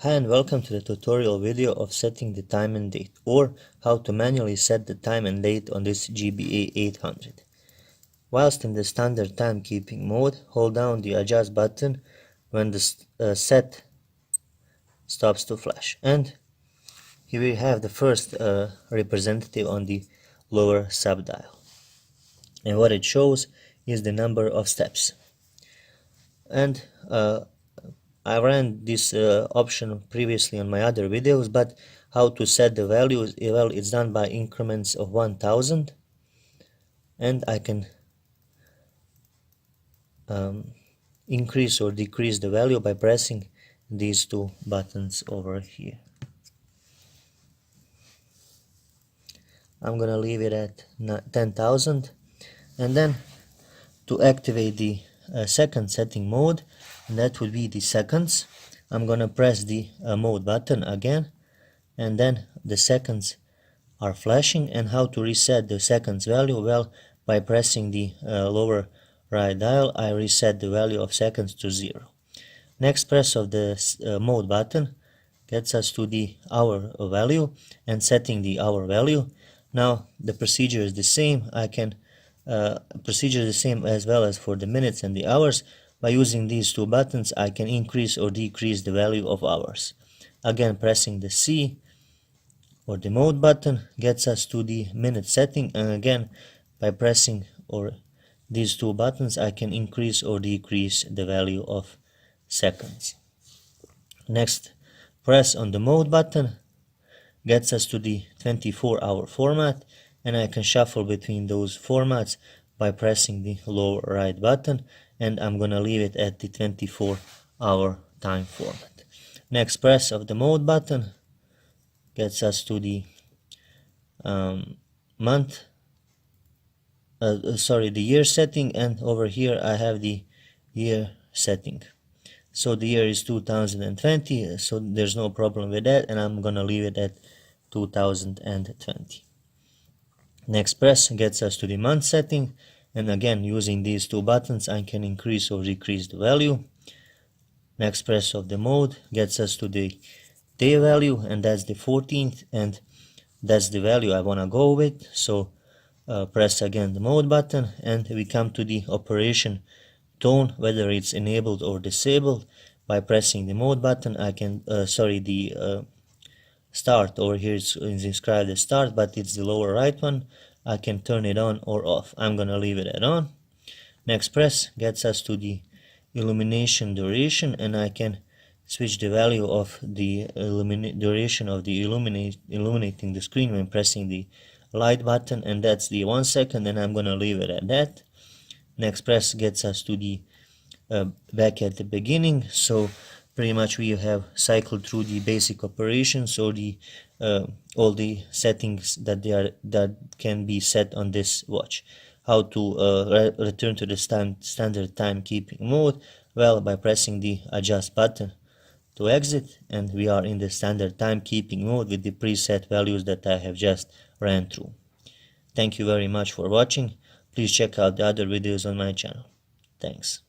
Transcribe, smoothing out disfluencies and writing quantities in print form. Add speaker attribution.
Speaker 1: Hi and welcome to the tutorial video of setting the time and date, or how to manually set the time and date on this GBA-800. Whilst in the standard timekeeping mode, hold down the adjust button when the set stops to flash. And here we have the first representative on the lower subdial. And what it shows is the number of steps. And I ran this option previously on my other videos, but how to set the values, well, it's done by increments of 1000, and I can increase or decrease the value by pressing these two buttons over here. I'm gonna leave it at 10,000, and then to activate the second setting mode, and that would be the seconds, I'm gonna press the mode button again, and then the seconds are flashing. And how to reset the seconds value? Well, by pressing the lower right dial, I reset the value of seconds to 0. Next press of the mode button gets us to the hour value and setting the hour value. Now the procedure is the same. I can procedure is the same as well as for the minutes and the hours. By using these two buttons, I can increase or decrease the value of hours. Again, pressing the C or the mode button gets us to the minute setting, and again by pressing these two buttons I can increase or decrease the value of seconds. Next press on the mode button gets us to the 24-hour format, and I can shuffle between those formats by pressing the lower right button, and I'm gonna leave it at the 24-hour time format. Next press of the mode button gets us to the the year setting, and over here I have the year setting. So the year is 2020, so there's no problem with that, and I'm gonna leave it at 2020. Next press gets us to the month setting, and again using these two buttons I can increase or decrease the value. Next press of the mode gets us to the day value, and that's the 14th, and that's the value I want to go with. So press again the mode button, and we come to the operation tone, whether it's enabled or disabled. By pressing the mode button I can start, over here it's inscribed as start, but it's the lower right one. I can turn it on or off. I'm gonna leave it at on. Next press gets us to the illumination duration, and I can switch the value of the duration of the illuminating the screen when pressing the light button, and that's the 1 second, and I'm gonna leave it at that. Next press gets us to the back at the beginning. So pretty much we have cycled through the basic operations, or the all the settings that can be set on this watch. How to return to the standard timekeeping mode? Well, by pressing the adjust button to exit, and we are in the standard timekeeping mode with the preset values that I have just ran through. Thank you very much for watching. Please check out the other videos on my channel. Thanks.